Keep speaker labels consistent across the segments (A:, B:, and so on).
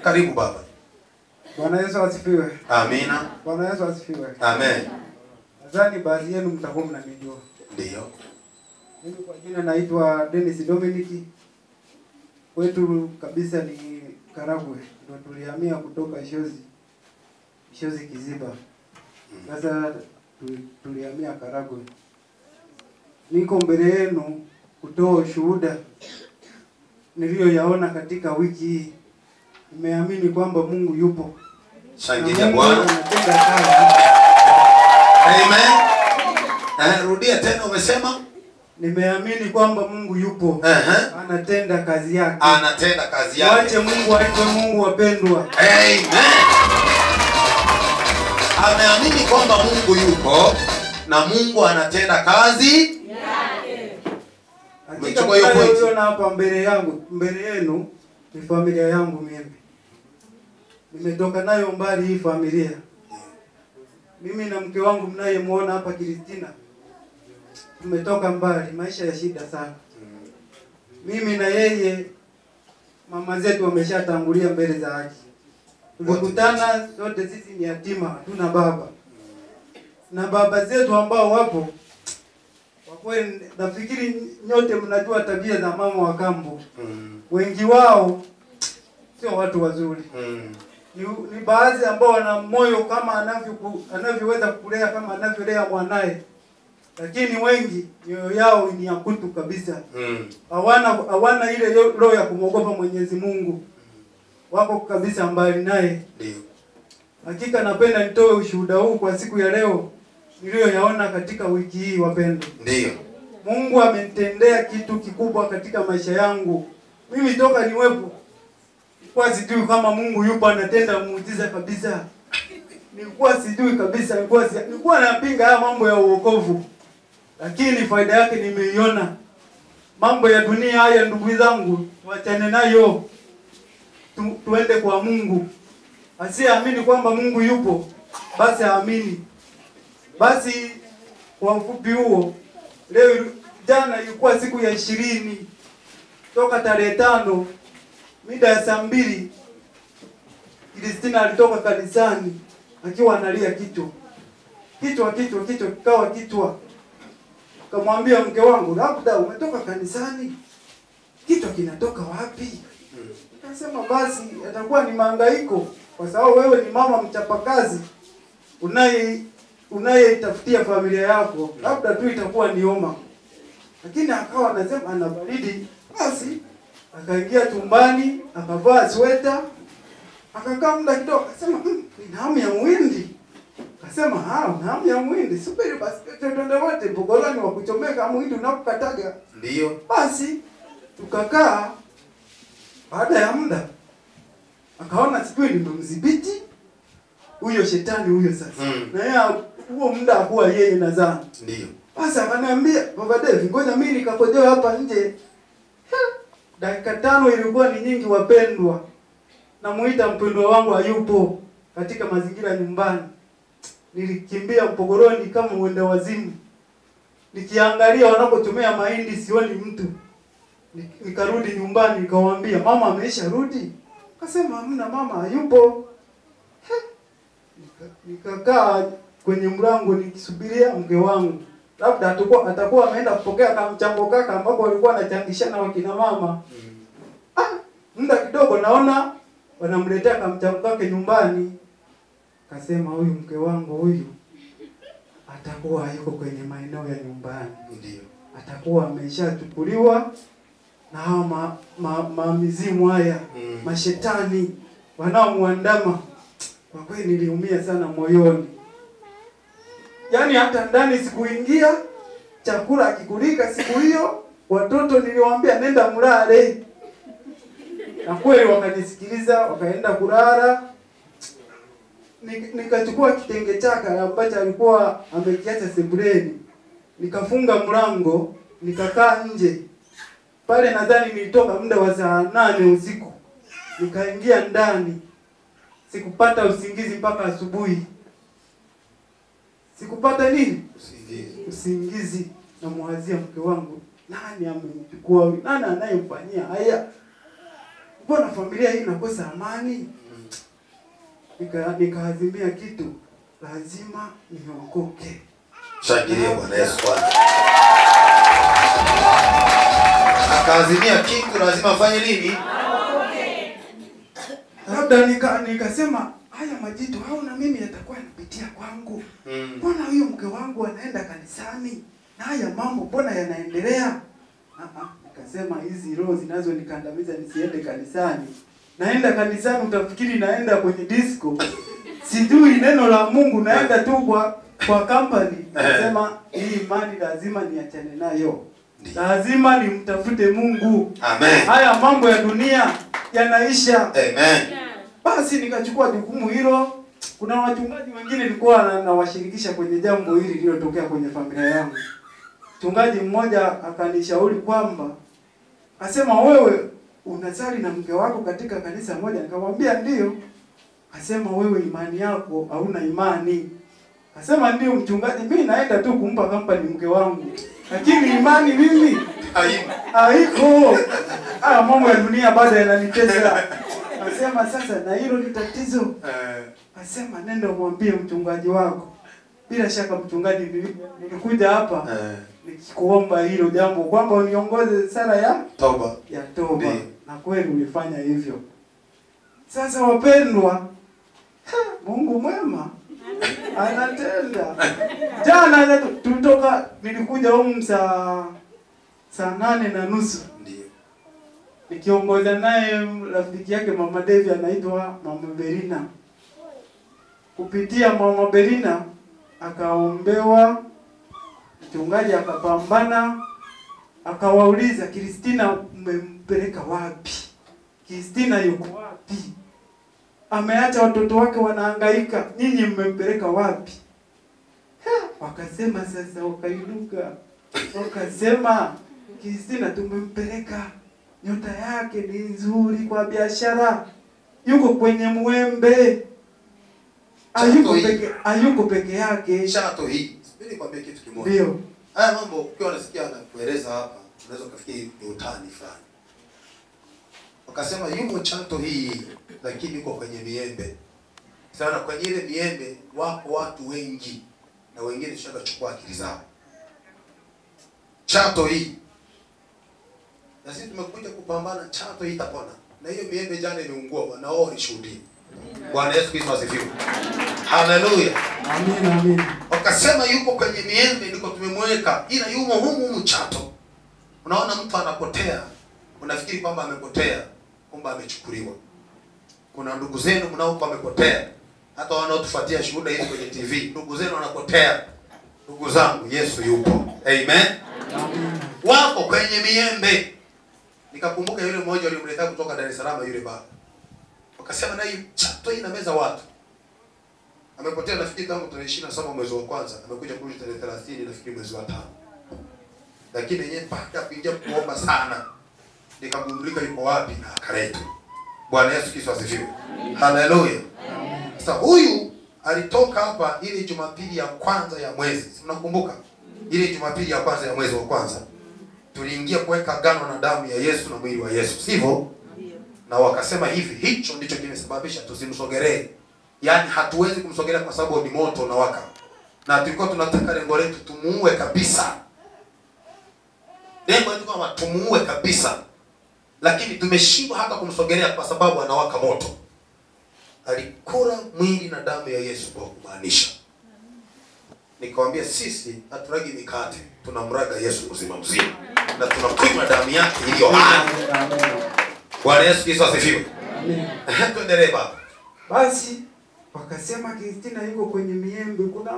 A: Karibu baba.
B: Bwana Yesu asifiwe.
A: Amina.
B: Bwana Yesu asifiwe.
A: Amen.
B: Nadhani baadhi yenu mtakuwa mnanijua.
A: Ndio.
B: Mimi kwa jina naitwa Dennis Dominic. Kwetu kabisa ni Karagwe. Ndio tulihamia kutoka Ishozi Kiziba. Sasa tulihamia Karagwe. Niko mbele yenu kutoa ushuhuda niliyoyaona katika wiki hii. Nimeamini kwamba Mungu yupo.
A: Shangilia Bwana. Amen. Rudia tena umesema?
B: Nimeamini kwamba Mungu yupo. Anatenda kazi yake.
A: Anatenda kazi yake.
B: Wache Mungu aitwe Mungu wapendwa.
A: Amen. Ameamini kwamba Mungu yupo na Mungu anatenda kazi yake.
B: Umechukua hiyo point. Unaona hapa mbele yenu ni familia yangu mimi. Nimetoka nayo mbali hii familia. Mimi na mke wangu mnayemuona hapa Kristina. Tumetoka mbali, maisha ya shida sana. Mimi na yeye mama zetu wameshatangulia mbele za haki. Tulikutana sote sisi ni yatima, hatuna baba. Na baba zetu ambao wapo kwa kweli nafikiri nyote mnajua tabia za mama wa kambo. Wengi wao sio watu wazuri. Ni baadhi ambao wana moyo kama anavyoweza kulea kama anavyolea mwanae. Lakini wengi mioyo yao ni ya kutu kabisa. Hawana ile roho ya kumwogopa Mwenyezi Mungu. Wako kabisa mbali naye.
A: Ndio.
B: Hakika napenda nitoe ushuhuda huu kwa siku ya leo niliyoyaona katika wiki hii wapendwa.
A: Ndio.
B: Mungu amenitendea kitu kikubwa katika maisha yangu. Mimi toka niwepo kwa sijui kama Mungu yupo anatenda muujiza kabisa. Nilikuwa sijui kabisa, nilikuwa napinga haya mambo ya uokovu. Lakini faida yake nimeiona. Mambo ya dunia haya ndugu zangu, tuachane nayo. Tuende kwa Mungu. Asiyeamini kwamba Mungu yupo, basi aamini. Basi kwa ufupi huo, leo jana ilikuwa siku ya 20 toka tarehe 5 mida ya saa 2 Kristina alitoka kanisani akiwa analia kichwa kikawa kichwa. Kamwambia mke wangu, labda umetoka kanisani, kichwa kinatoka wapi? Akasema basi atakuwa ni mahangaiko kwa sababu wewe ni mama mchapakazi unayeitafutia familia yako, labda tu itakuwa ni homa. Lakini akawa anasema ana baridi. Basi akaingia chumbani, akavaa sweta, akakaa muda kidogo, akasema nina hamu ya mwindi. Akasema una hamu ya mwindi, subiri basi twende wote Bogolani wa kuchomeka mwindi unapokataga.
A: Ndio.
B: Basi tukakaa. Baada ya muda akaona sijui nimemdhibiti huyo shetani huyo sasa. Na yeye huo muda hakuwa yeye nadhani.
A: Ndio.
B: Basi akaniambia, Baba Devi, ngoja mimi nikakojoa hapa nje. Dakika 5 ilikuwa ni nyingi wapendwa. Namuita mpendwa wangu hayupo katika mazingira nyumbani. Nilikimbia Mpogoroni kama mwenda wazimu. Nikiangalia wanapochomea mahindi sioni mtu. Nikarudi nyumbani nikamwambia, mama ameisha rudi? Akasema hamna, mama hayupo. Nikakaa kwenye mlango nikisubiria mke wangu. Labda atakuwa ameenda kupokea kama mchango kaka ambapo walikuwa wanachangishana wakina mama. Muda kidogo naona wanamletea kama mchango kake nyumbani. Akasema huyu mke wangu huyu atakuwa yuko kwenye maeneo ya nyumbani.
A: Ndio.
B: Atakuwa ameshachukuliwa na hawa mizimu haya, mashetani wanaomuandama. Kwa kweli niliumia sana moyoni. Yaani hata ndani sikuingia, chakula kikulika siku hiyo, watoto niliwaambia nenda mlale. Na kweli wakanisikiliza, wakaenda kulala. Nikachukua kitenge chake ambacho alikuwa amekiacha sebuleni. Nikafunga mlango, nikakaa nje. Pale nadhani nilitoka muda wa saa 8 usiku. Nikaingia ndani. Sikupata usingizi mpaka asubuhi. Sikupata nini? Usingizi. Namwazia mke wangu, nani amemchukua huyu? Nani anayemfanyia haya? mbona familia hii inakosa amani? Nikaazimia kitu, lazima niokoke.
A: Shangilia Bwana Yesu kwanza. Akaazimia kitu, lazima afanye nini?
B: Labda nikasema haya majitu hao na mimi yatakuwa yanapitia kwangu. Mbona huyo mke wangu anaenda kanisani na haya mambo mbona yanaendelea? Nikasema hizi roho zinazo nikandamiza nisiende kanisani. Naenda kanisani utafikiri naenda kwenye disco. Sijui neno la Mungu, naenda tu kwa company. Nasema hii imani lazima niachane nayo. Lazima nimtafute Mungu.
A: Amen.
B: Haya mambo ya dunia yanaisha.
A: Amen.
B: Basi nikachukua jukumu hilo. Kuna wachungaji wengine nilikuwa nawashirikisha kwenye jambo hili lililotokea kwenye familia yangu. Mchungaji mmoja akanishauri kwamba, asema wewe unasali na mke wako katika kanisa moja. Nikamwambia ndio. Asema wewe imani yako hauna imani. Asema ndio mchungaji, mimi naenda tu kumpa company mke wangu. Lakini imani mimi haiko. Haya mambo ya dunia bado yananitesa. Asema sasa na hilo ni tatizo. Asema nenda mwambie mchungaji wako. Bila shaka mchungaji, nilikuja hapa nikikuomba hilo jambo kwamba uniongoze sala ya
A: toba.
B: Na kweli ulifanya hivyo. Sasa wapendwa, Mungu mwema anatenda. Jana tulitoka, nilikuja huko saa 8:30.
A: Ndio.
B: Nikiongoza naye rafiki yake Mama Devi anaitwa Mama Berina. Kupitia Mama Berina akaombewa, mchungaji akapambana, akawauliza Kristina mmempeleka wapi? Kristina yuko wapi? Ameacha watoto wake wanahangaika, nyinyi mmempeleka wapi? Wakasema sasa, wakainuka. Wakasema Kristina tumempeleka, nyota yake ni nzuri kwa biashara. Yuko kwenye Mwembe. Hayuko peke yake.
A: Chato hii. Sibili kwambia kitu kimoja.
B: Ndio.
A: Haya mambo ukiwa unasikia na kueleza hapa, unaweza kufikiri ni utani fulani. Wakasema yuko Chato hii, lakini yuko kwenye Miembe. Sana kwenye ile Miembe wako watu wengi na wengine tushachukua akili zao. Chato hii. Na sisi tumekuja kupambana, Chato hii itapona. Na hiyo Miembe jana imeungua, wanao walishuhudia. Bwana Yesu Kristo asifiwe. Haleluya.
B: Amina, amina.
A: Wakasema yuko kwenye Miembe ndiko tumemweka, ila yumo humu Chato. Unaona mtu anapotea, unafikiri kwamba amepotea, kumbe amechukuliwa. Kuna ndugu zenu mnaokuwa wamepotea. Hata wanaotufuatia shuhuda hizi kwenye TV, ndugu zenu wanapotea. Ndugu zangu, Yesu yupo. Amen.
B: Amen.
A: Wako kwenye Miembe. Nikakumbuka yule mmoja aliyemleta kutoka Dar es Salaam yule baba. Wakasema naye Chato ina meza watu. Amepotea nafikiri tangu tarehe 27 mwezi wa kwanza, amekuja kurudi tarehe 30 nafikiri mwezi wa 5. Lakini yeye mpaka kuingia kuomba sana. Nikagundulika yuko wapi na akaletwa. Bwana Yesu Kristo asifiwe. Haleluya. Sasa huyu alitoka hapa ile Jumapili ya kwanza ya mwezi. Mnakumbuka? Ile Jumapili ya kwanza ya mwezi wa kwanza. Tuliingia kuweka agano na damu ya Yesu na mwili wa Yesu. Sivyo? Na wakasema hivi, hicho ndicho kimesababisha tusimsogelee. Yaani hatuwezi kumsogelea kwa sababu ni moto unawaka. Na tulikuwa tunataka lengo letu tumuue kabisa. Lengo letu kama tumuue kabisa. Lakini tumeshindwa hata kumsogelea kwa sababu anawaka moto. Alikula mwili na damu ya Yesu kwa kumaanisha. Nikamwambia sisi haturagi mikate, tunamraga Yesu mzima mzima. Na tunakunywa damu yake iliyo hai. Bwana Yesu Kristo asifiwe.
B: Amen.
A: Tuendelee baba.
B: Basi wakasema Kristina yuko kwenye Miembe, kuna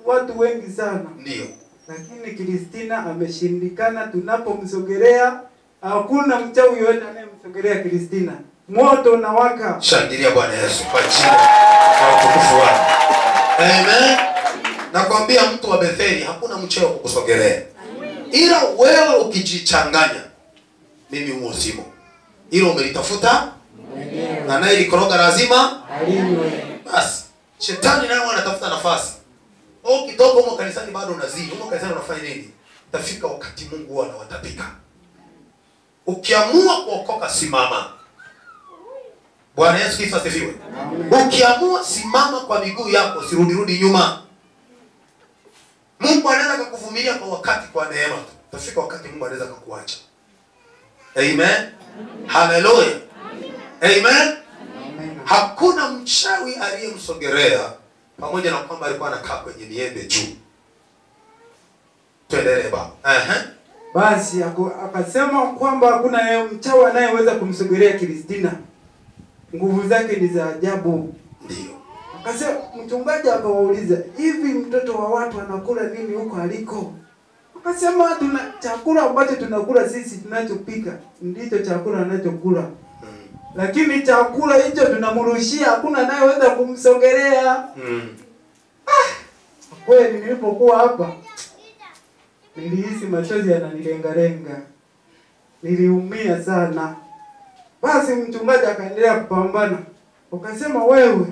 B: watu wengi sana.
A: Ndio.
B: Lakini Kristina ameshindikana, tunapomsogelea hakuna mchawi yote anayemsogelea Kristina. Moto unawaka.
A: Shangilia Bwana Yesu kwa jina la utukufu wake. Amen. Nakwambia mtu wa Betheli hakuna mcheo kukusogelea. Ila wewe ukijichanganya, mimi umusimo. Hilo umelitafuta mwenyewe. Na naye likoroga lazima aliwe. Basi shetani naye anatafuta nafasi. Ukitoka huko kanisani bado unazidi. Huko kanisani unafanya nini? Itafika wakati Mungu anawatapika. Ukiamua kuokoka simama. Bwana Yesu Kristo asifiwe. Ukiamua simama kwa miguu yako, usirudi nyuma. Mungu anaweza kukuvumilia kwa wakati kwa neema. Utafika wakati Mungu anaweza kukuacha. Amen. Hallelujah. Amen. Hakuna mchawi aliyemsogelea pamoja na kwamba alikuwa anakaa kwenye miembe juu. Tuendelee baba.
B: Basi akasema kwamba hakuna mchawi anayeweza kumsogelea Kristina. Nguvu zake ni za ajabu.
A: Ndio.
B: Akasema, mchungaji akawauliza, hivi mtoto wa watu anakula nini huko aliko? Akasema, tuna chakula ambacho tunakula sisi tunachopika ndicho chakula anachokula. Lakini chakula hicho tunamrushia, hakuna anayeweza kumsogelea. Kweli nilipokuwa hapa nilihisi machozi yananilenga. Niliumia sana. Basi mchungaji akaendelea kupambana. Ukasema, wewe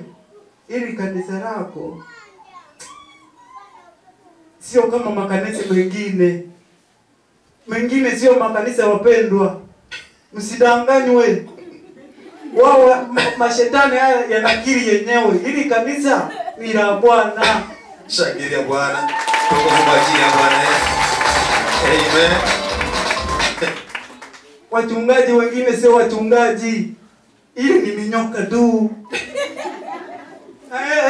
B: ili kanisa lako sio kama makanisa mengine sio makanisa wapendwa. Msidanganywe. Wao mashetani haya yanakiri yenyewe. Ili kanisa ni la Bwana.
A: Shangilia Bwana. Tuko kumbatia Bwana Yesu. Amen.
B: Wachungaji wengine sio wachungaji. Ili ni minyoka tu.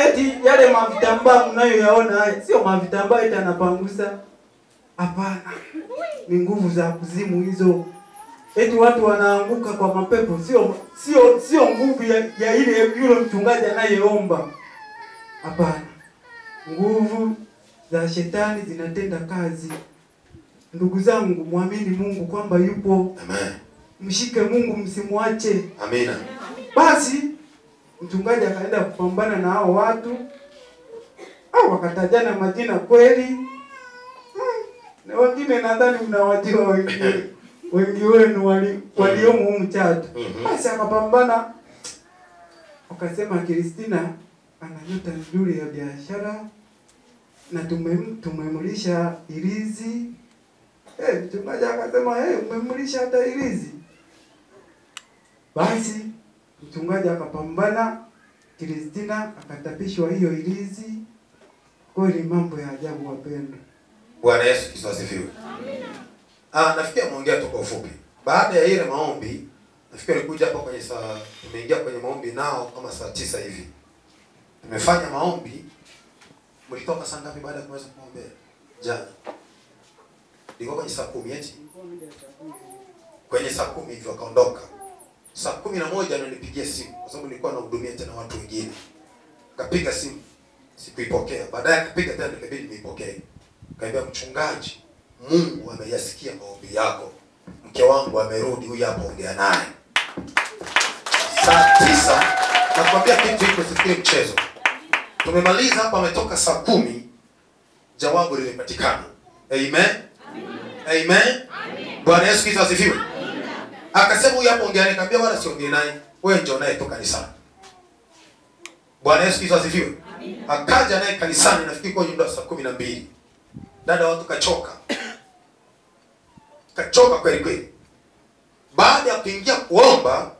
B: Eti yale mavitambaa mnayoyaona haya sio mavitambaa eti anapangusa. Hapana. Ni nguvu za kuzimu hizo. Eti watu wanaanguka kwa mapepo, sio nguvu ya ile yule mchungaji anayeomba. Hapana. Nguvu za shetani zinatenda kazi. Ndugu zangu, muamini Mungu kwamba yupo.
A: Amen.
B: Mshike Mungu, msimuache.
A: Amina.
B: Basi mchungaji akaenda kupambana na hao watu. Hao wakatajana majina kweli. Na wengine nadhani mnawajua wengine. Wengi wenu waliomo humu Chato. Basi akapambana. Akasema Kristina ana nyota nzuri ya biashara na tumemlisha ilizi. Mchungaji akasema umemlisha hata ilizi. Basi mchungaji akapambana, Kristina akatapishwa hiyo ilizi. Kweli mambo ya ajabu wapendwa.
A: Bwana Yesu Kristo asifiwe. Amina. Nafikiri muongea tu kwa ufupi. Baada ya ile maombi, nafikiri nilikuja hapa kwenye tumeingia kwenye maombi nao kama saa 9 hivi. Tumefanya maombi. Mlitoka saa ngapi baada ya kuweza kuombea? Jana. Nilikuwa kwenye saa 10 eti. Kwenye saa 10 hivi wakaondoka. Saa 11 ndio nipigie simu kwa sababu nilikuwa nahudumia tena watu wengine. Kapiga simu, sikuipokea. Baadaye akapiga tena nikabidi niipokee. Kaambia mchungaji, Mungu ameyasikia maombi yako. Mke wangu amerudi, huyu hapo ongea naye. Saa 9 nakwambia kitu hiko sifikiri mchezo. Tumemaliza hapa ametoka saa 10. Jawabu limepatikana. Amen. Amen. Bwana Yesu Kristo asifiwe. Akasema huyu hapo ongea naye, kaambia wala siongee naye. Wewe njoo naye toka kanisani. Bwana Yesu Kristo asifiwe. Akaja naye kanisani nafikiri kwa nyumba saa 12. Dada watu kachoka. Kachoka kweli. Baada ya kuingia kuomba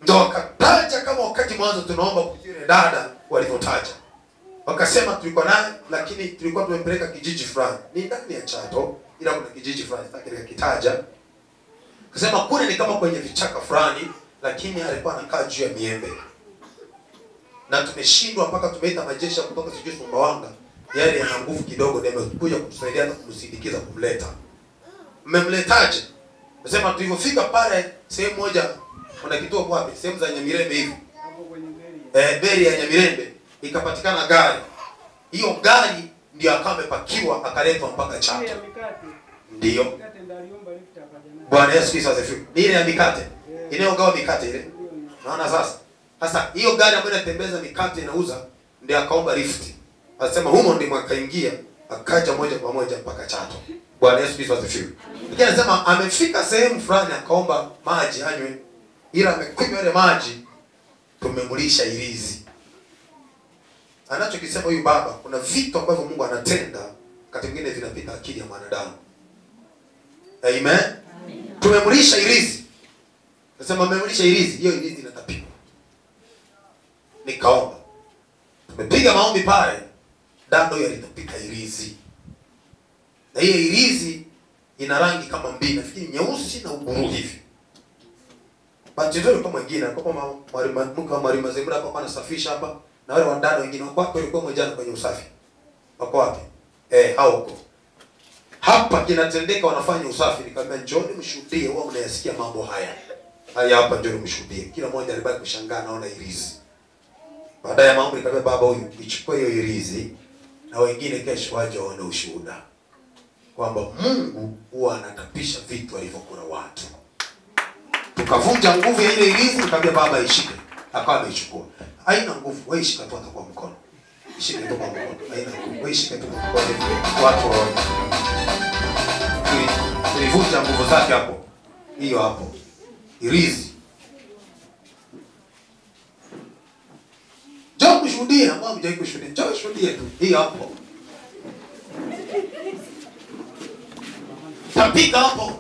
A: ndio wakataja kama wakati mwanzo tunaomba kujire dada walivyotaja. Wakasema tulikuwa naye lakini tulikuwa tumempeleka kijiji fulani. Ni ndani ya Chato ila kuna kijiji fulani sitaki kitaja. Akasema kule ni kama kwenye vichaka fulani lakini alikuwa anakaa juu ya miembe. Na tumeshindwa mpaka tumeita majeshi kutoka sijui Sumbawanga. Yale yana nguvu kidogo ndio amekuja kutusaidia na kumsindikiza kumleta. Mmemletaje? Nasema tulipofika pale sehemu moja kuna kituo wapi? Sehemu za Nyamirembe hivi.
B: Hapo kwenye Beri.
A: Beri ya Nyamirembe ikapatikana gari. Hiyo gari ndio akawa amepakiwa akaletwa mpaka Chato.
B: Ile ya mikate.
A: Ndio.
B: Mikate ndio aliomba lift akaja nayo.
A: Bwana Yesu Kristo asifiwe. Ile ya mikate. Inayogawa mikate ile. Naona sasa. Sasa hiyo gari ambayo inatembeza mikate inauza ndio akaomba lift. Anasema humo ndimo akaingia akaja moja kwa moja mpaka Chato. Bwana Yesu Kristo asifiwe. Lakini anasema amefika sehemu fulani akaomba maji anywe. Ila amekunywa ile maji tumemlisha ilizi. Anachokisema huyu baba kuna vitu ambavyo Mungu anatenda wakati mwingine vinapita akili ya mwanadamu. Amen. Tumemlisha ilizi. Anasema amemlisha ilizi, hiyo ilizi inatapika. Nikaomba. Tumepiga maombi pale, dando yalitapika irizi. Na hiyo irizi ina rangi kama mbili, nafikiri nyeusi na uburu hivi. Bahati nzuri kwa mwingine, kwa mwalimu Zemura hapa anasafisha hapa, na wale wadada wengine wako hapo, walikuwa mmoja kwenye usafi. Wako wapi? Hao huko. Hapa kinatendeka, wanafanya usafi. Nikamwambia njooni mshuhudie, wao mnayasikia mambo haya. Haya hapa njooni mshuhudie. Kila mmoja alibaki kushangaa, naona irizi. Baada ya mambo nikamwambia baba huyu, ichukue hiyo irizi na wengine kesho waje waone ushuhuda kwamba Mungu huwa anatapisha vitu alivyokula watu. Tukavunja nguvu ya ile irizi, nikamwambia baba ishike. Akawa ameichukua. Haina nguvu, wewe shika tu atakuwa mkono. Ishike tu kwa mkono. Haina nguvu, wewe shika tu kwa mkono. Watu waone. Tulivunja nguvu zake hapo. Hiyo hapo. Irizi. Njoo kushuhudia, ambao mjawahi kushuhudia. Njoo shuhudia tu. Hiyo hapo. Tapika hapo.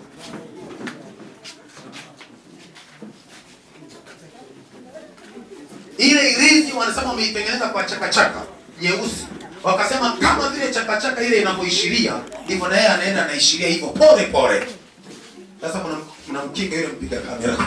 A: Ile irizi wanasema wameitengeneza kwa chakachaka nyeusi. Wakasema kama vile chakachaka ile inapoishiria, ndivyo na yeye anaenda anaishiria hivyo pole pole. Sasa kuna mkinga yule mpiga kamera.